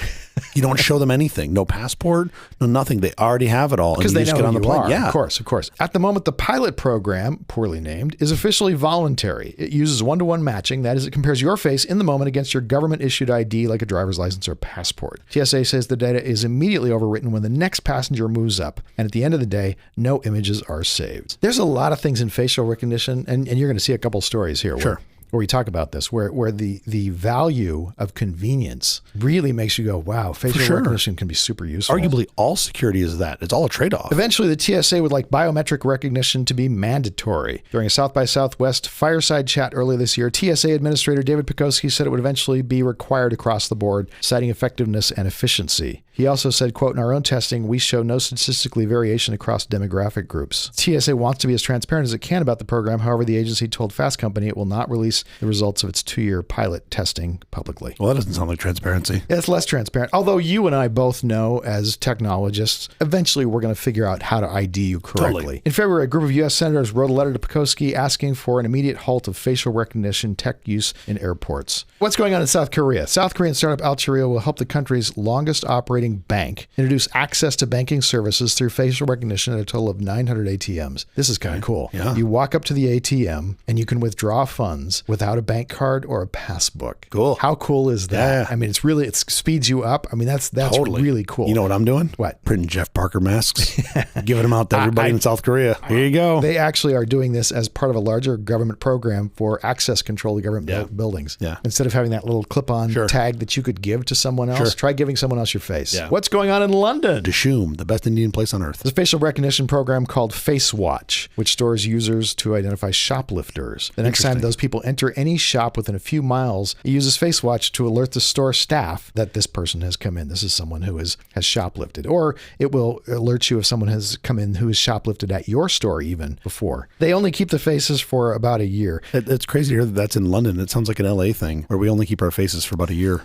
You don't show them anything. No passport, no nothing. They already have it all. Because they know get on who the you plane. are. Yeah. Of course. At the moment, the pilot program, poorly named, is officially voluntary. It uses one-to-one matching. That is, it compares your face in the moment against your government-issued ID like a driver's license or passport. TSA says the data is immediately overwritten when the next passenger moves up. And at the end of the day, no images are saved. There's a lot of things in facial recognition, and you're going to see a couple stories here. Sure. Where we talk about this, where the value of convenience really makes you go, wow, facial recognition can be super useful. Arguably, all security is that. It's all a trade-off. Eventually, the TSA would like biometric recognition to be mandatory. During a South by Southwest fireside chat earlier this year, TSA Administrator David Pekoski said it would eventually be required across the board, citing effectiveness and efficiency. He also said, quote, in our own testing, we show no statistically variation across demographic groups. TSA wants to be as transparent as it can about the program. However, the agency told Fast Company it will not release the results of its 2-year pilot testing publicly. Well, that doesn't sound like transparency. It's less transparent. Although you and I both know as technologists, eventually we're going to figure out how to ID you correctly. Totally. In February, a group of U.S. senators wrote a letter to Pekoski asking for an immediate halt of facial recognition tech use in airports. What's going on in South Korea? South Korean startup Altaria will help the country's longest operating bank introduce access to banking services through facial recognition at a total of 900 ATMs. This is kind of cool. Yeah. You walk up to the ATM and you can withdraw funds without a bank card or a passbook. Cool. How cool is that? Yeah. I mean, it speeds you up. I mean, that's Totally. really cool. You know what I'm doing? What? Printing Jeff Parker masks, giving them out to everybody in South Korea. Here you go. They actually are doing this as part of a larger government program for access control to government buildings. Yeah. Instead of having that little clip-on tag that you could give to someone else, try giving someone else your face. Yeah. What's going on in London? Dishoom, the best Indian place on earth. There's a facial recognition program called Face Watch, which stores users to identify shoplifters. The next time those people enter any shop within a few miles, it uses Face Watch to alert the store staff that this person has come in. This is someone who has shoplifted. Or it will alert you if someone has come in who has shoplifted at your store even before. They only keep the faces for about a year. It's crazy to hear that that's in London. It sounds like an LA thing where we only keep our faces for about a year.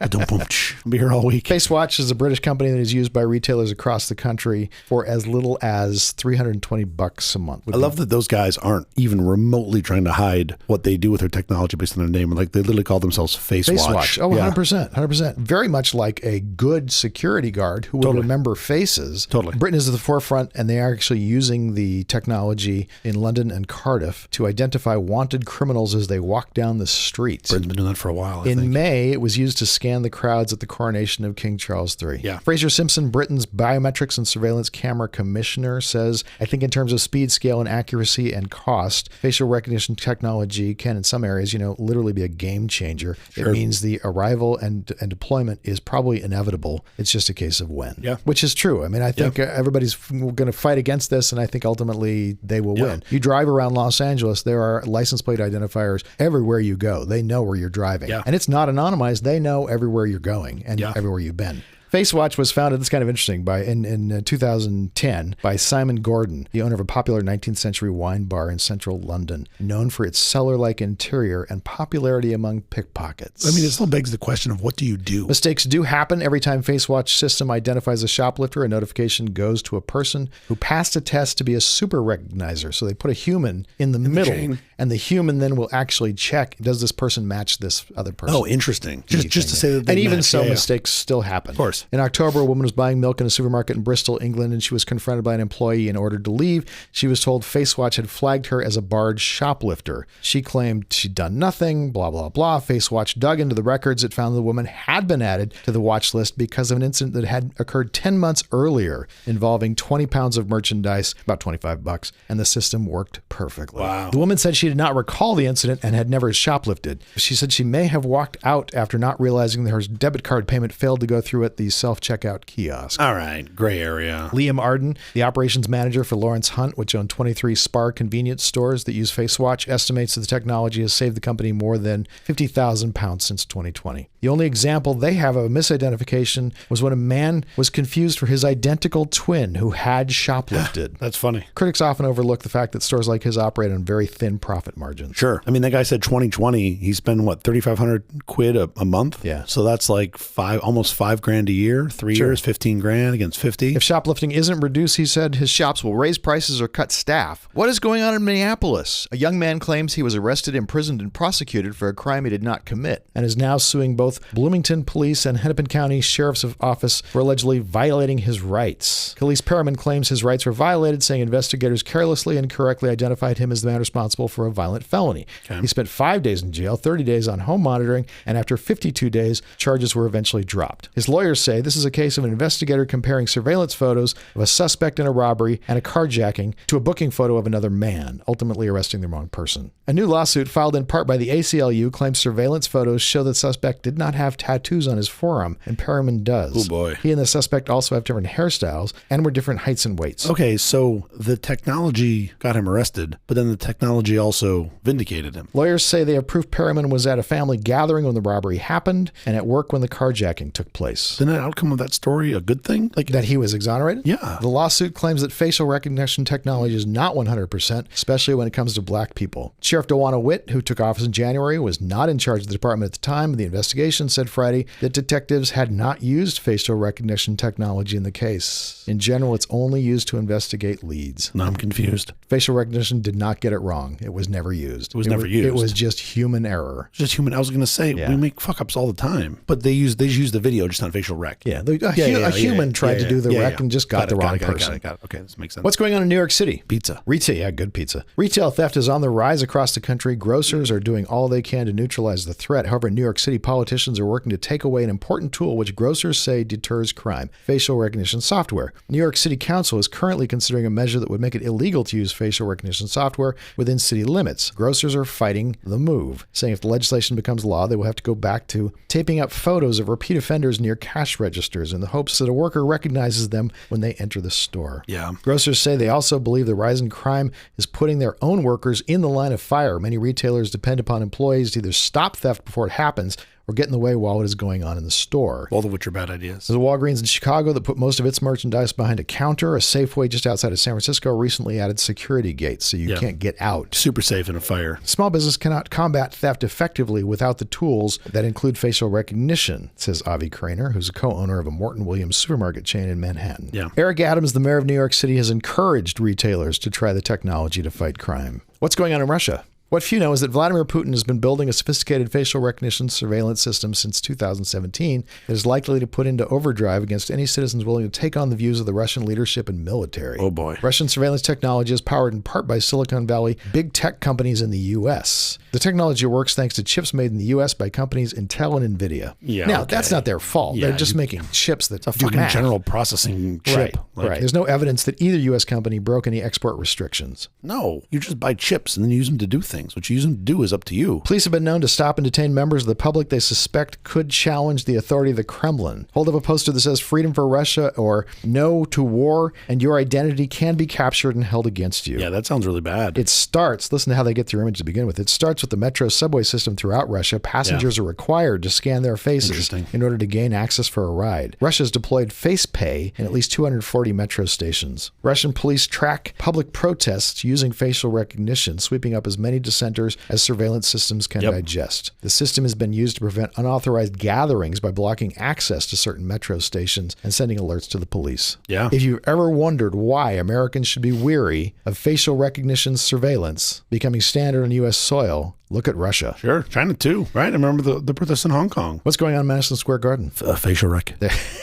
I'll be here all week. Face Watch is a British company that is used by retailers across the country for as little as $320 a month. I love that those guys aren't even remotely trying to hide what they do with their technology based on their name. Like they literally call themselves Face Watch. Oh, 100%. Very much like a good security guard who would remember faces. Totally. Britain is at the forefront, and they are actually using the technology in London and Cardiff to identify wanted criminals as they walk down the street. Britain's been doing that for a while, I think. In May, it was used to scan the crowds at the coronation of King Charles III. Yeah. Fraser Simpson, Britain's biometrics and surveillance camera commissioner, says, I think in terms of speed, scale, and accuracy and cost, facial recognition technology can, in some areas, literally be a game changer. It means the arrival and deployment is probably inevitable. It's just a case of when. Yeah. Which is true. I mean, I think everybody's going to fight against this, and I think ultimately they will win. You drive around Los Angeles, there are license plate identifiers everywhere you go. They know where you're driving. Yeah. And it's not anonymized. They know everywhere you're going and everywhere you've been. Face Watch was founded, this is kind of interesting, in 2010 by Simon Gordon, the owner of a popular 19th century wine bar in central London, known for its cellar-like interior and popularity among pickpockets. I mean, it still begs the question of what do you do? Mistakes do happen. Every time Face Watch system identifies a shoplifter, a notification goes to a person who passed a test to be a super recognizer. So they put a human in the middle, and the human then will actually check, does this person match this other person? Oh, interesting. Just to say that they And even match. so, mistakes still happen. Of course. In October, a woman was buying milk in a supermarket in Bristol, England, and she was confronted by an employee and ordered to leave. She was told Face Watch had flagged her as a barred shoplifter. She claimed she'd done nothing, blah, blah, blah. Face Watch dug into the records. It found the woman had been added to the watch list because of an incident that had occurred 10 months earlier involving 20 pounds of merchandise, about $25, and the system worked perfectly. Wow. The woman said she did not recall the incident and had never shoplifted. She said she may have walked out after not realizing that her debit card payment failed to go through at the self-checkout kiosk. All right, gray area. Liam Arden, the operations manager for Lawrence Hunt, which owned 23 Spar convenience stores that use Face Watch, estimates that the technology has saved the company more than £50,000 since 2020. The only example they have of a misidentification was when a man was confused for his identical twin who had shoplifted. That's funny. Critics often overlook the fact that stores like his operate on very thin profit margins. Sure. I mean, that guy said 2020, he spent what, 3,500 quid a month? Yeah. So that's like almost $5,000 a year, 3 years, 15 grand against 50. If shoplifting isn't reduced, he said, his shops will raise prices or cut staff. What is going on in Minneapolis? A young man claims he was arrested, imprisoned, and prosecuted for a crime he did not commit, and is now suing both Bloomington Police and Hennepin County Sheriff's Office for allegedly violating his rights. Khalees Perriman claims his rights were violated, saying investigators carelessly and incorrectly identified him as the man responsible for a violent felony. Okay. He spent 5 days in jail, 30 days on home monitoring, and after 52 days, charges were eventually dropped. His lawyers say this is a case of an investigator comparing surveillance photos of a suspect in a robbery and a carjacking to a booking photo of another man, ultimately arresting the wrong person. A new lawsuit filed in part by the ACLU claims surveillance photos show the suspect did not have tattoos on his forearm, and Perriman does. Oh boy. He and the suspect also have different hairstyles and were different heights and weights. Okay, so the technology got him arrested, but then the technology also vindicated him. Lawyers say they have proof Perriman was at a family gathering when the robbery happened and at work when the carjacking took place. Then unfortunate outcome of that story a good thing? Like That he was exonerated? Yeah. The lawsuit claims that facial recognition technology is not 100%, especially when it comes to black people. Sheriff DeWanna Witt, who took office in January, was not in charge of the department at the time of the investigation, said Friday that detectives had not used facial recognition technology in the case. In general, it's only used to investigate leads. No, I'm confused. Facial recognition did not get it wrong. It was never used. It was never used. It was just human error. Just human. I was going to say, Yeah. we make fuck ups all the time, but they use the video, just not facial rec. Yeah, a human tried to do the rec and just got the wrong person. Got it. Okay, this makes sense. What's going on in New York City? pizza? Retail, yeah, good pizza. Retail theft is on the rise across the country. Grocers are doing all they can to neutralize the threat. However, New York City politicians are working to take away an important tool which grocers say deters crime: facial recognition software. New York City Council is currently considering a measure that would make it illegal to use facial recognition software within city limits. Grocers are fighting the move, saying if the legislation becomes law, they will have to go back to taping up photos of repeat offenders near cash registers in the hopes that a worker recognizes them when they enter the store. Yeah. Grocers say they also believe the rise in crime is putting their own workers in the line of fire. Many retailers depend upon employees to either stop theft before it happens or get in the way while it is going on in the store. Both of which are bad ideas. There's a Walgreens in Chicago that put most of its merchandise behind a counter. A Safeway just outside of San Francisco recently added security gates so you can't get out. Super safe in a fire. Small business cannot combat theft effectively without the tools that include facial recognition, says Avi Craner, who's a co-owner of a Morton Williams supermarket chain in Manhattan. Yeah. Eric Adams, the mayor of New York City, has encouraged retailers to try the technology to fight crime. What's going on in Russia? What few know is that Vladimir Putin has been building a sophisticated facial recognition surveillance system since 2017 that is likely to put into overdrive against any citizens willing to take on the views of the Russian leadership and military. Oh boy. Russian surveillance technology is powered in part by Silicon Valley big tech companies in the U.S. The technology works thanks to chips made in the U.S. by companies Intel and NVIDIA. Yeah, now, okay. that's not their fault. Yeah, They're just making chips that A do fucking math. general processing chip. Right. There's no evidence that either U.S. company broke any export restrictions. No, you just buy chips and then use them to do things. What you use them to do is up to you. Police have been known to stop and detain members of the public they suspect could challenge the authority of the Kremlin. Hold up a poster that says "Freedom for Russia" or "No to War," and your identity can be captured and held against you. Yeah, that sounds really bad. It starts, listen to how they get their image to begin with. It starts with the metro subway system throughout Russia. Passengers are required to scan their faces in order to gain access for a ride. Russia's deployed face pay in at least 240 metro stations. Russian police track public protests using facial recognition, sweeping up as many dissenters as surveillance systems can digest. The system has been used to prevent unauthorized gatherings by blocking access to certain metro stations and sending alerts to the police. Yeah. If you've ever wondered why Americans should be weary of facial recognition surveillance becoming standard on U.S. soil, look at Russia. Sure. China too, right? I remember the protests in Hong Kong. What's going on in Madison Square Garden? Facial rec.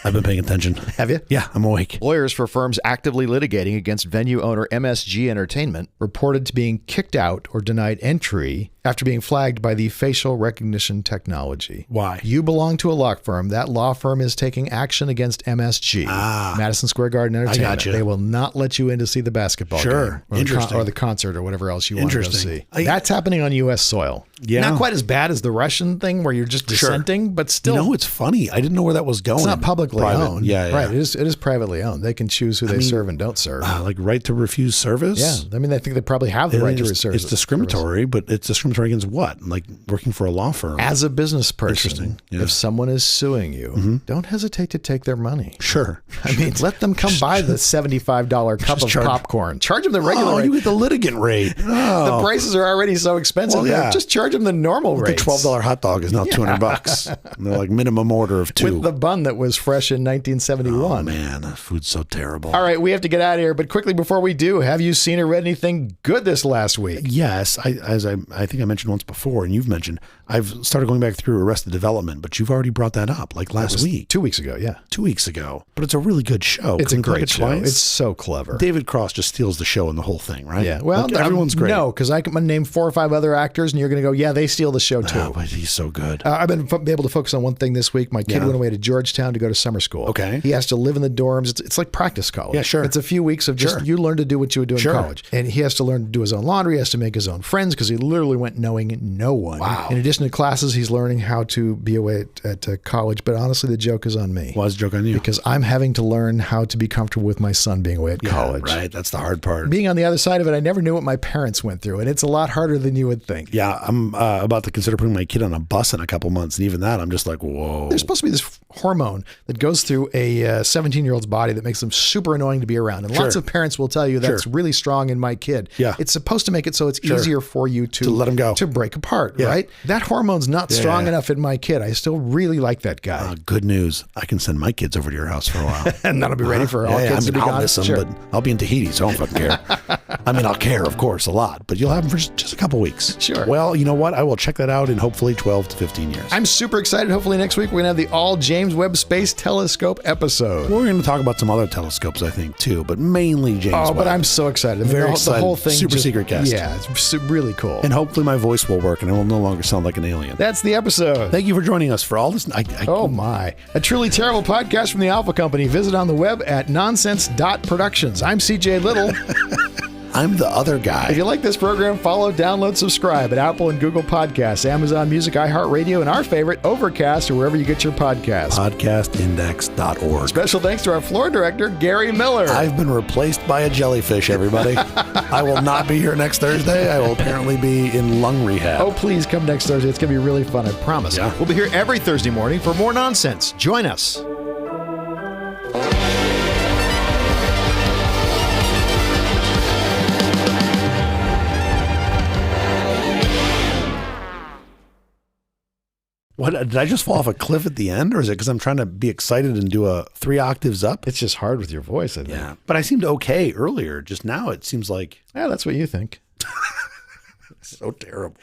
I've been paying attention. Have you? Yeah, I'm awake. Lawyers for firms actively litigating against venue owner MSG Entertainment Reported to being kicked out or denied entry after being flagged by the facial recognition technology. Why? You belong to a law firm. That law firm is taking action against MSG, Madison Square Garden Entertainment. gotcha. They will not let you in to see the basketball Sure. game Interesting. or the concert or whatever else you want to go Interesting. see. That's happening on U.S. soil. Yeah. Not quite as bad as the Russian thing where you're just dissenting, but still. No, it's funny. I didn't know where that was going. It's not publicly Private. owned. Yeah, yeah. Right. It is privately owned. They can choose who they serve and don't serve. Like right to refuse service? Yeah. I mean, I think they probably have the right to refuse service. It's discriminatory, but it's discriminatory against what? Like working for a law firm. As a business person, Interesting. Yeah. if someone is suing you, don't hesitate to take their money. Sure. I mean, let them come buy the $75 cup of popcorn. Charge them the regular rate. You get the litigant rate. The prices are already so expensive. Well, yeah. Just charge them the normal rate. The $12 hot dog is now $200. And they're like minimum order of 2. With the bun that was fresh in 1971. Oh man, food's so terrible. All right, we have to get out of here. But quickly before we do, have you seen or read anything good this last week? Yes, I think I mentioned once before, and you've mentioned, I've started going back through Arrested Development, but you've already brought that up like last week. 2 weeks ago, yeah. 2 weeks ago. But it's a really good show. It's Can a we plug great it show. twice? It's so clever. David Cross just steals the show and the whole thing, right? Yeah. Well, Like, everyone's great. No, because I can name 4 or 5 other actors, and you're going to go, yeah, they steal the show too. Oh, but he's so good. I've been able to focus on one thing this week. My kid went away to Georgetown to go to summer school. Okay. He has to live in the dorms. It's like practice college. Yeah, sure. It's a few weeks of just you learn to do what you would do in Sure. college. And he has to learn to do his own laundry. He has to make his own friends because he literally went knowing no one. Wow. In addition to classes, he's learning how to be away at college. But honestly, the joke is on me. Why is the joke on you? Because I'm having to learn how to be comfortable with my son being away at college. Right. That's the hard part. Being on the other side of it, I never knew what my parents went through. And it's a lot harder than you would think. Yeah, I'm about to consider putting my kid on a bus in a couple months. And even that, I'm just like, whoa. There's supposed to be this hormone that goes through a 17-year-old's body that makes them super annoying to be around. And lots of parents will tell you that's really strong in my kid. Yeah. It's supposed to make it so it's easier for you to let them go. To break apart, right? That hormone's not strong enough in my kid. I still really like that guy. Good news. I can send my kids over to your house for a while. And that'll be ready for all kids to be I'll gone. miss them, but I'll be in Tahiti, so I don't fucking care. I mean, I'll care, of course, a lot, but you'll have them for just a couple weeks. Sure. Well, you know what? I will check that out in hopefully 12 to 15 years. I'm super excited. Hopefully next week we're going to have the all James Webb Space Telescope episode. We're going to talk about some other telescopes, I think, too, but mainly James Webb. But I'm so excited. I mean, Very the excited. whole thing. Super secret guest. Yeah, it's really cool. And hopefully my voice will work and I will no longer sound like an alien. That's the episode. Thank you for joining us for all this. Oh my. A truly terrible podcast from the Alpha Company. Visit on the web at nonsense.productions. I'm CJ Little. I'm the other guy. If you like this program, follow, download, subscribe at Apple and Google Podcasts, Amazon Music, iHeartRadio, and our favorite, Overcast, or wherever you get your podcasts. Podcastindex.org. Special thanks to our floor director, Gary Miller. I've been replaced by a jellyfish, everybody. I will not be here next Thursday. I will apparently be in lung rehab. Oh, please come next Thursday. It's going to be really fun, I promise. Yeah. We'll be here every Thursday morning for more nonsense. Join us. What, did I just fall off a cliff at the end, or is it because I'm trying to be excited and do a 3 octaves up? It's just hard with your voice, I think. Yeah, but I seemed okay earlier. Just now it seems like... Yeah, that's what you think. so terrible.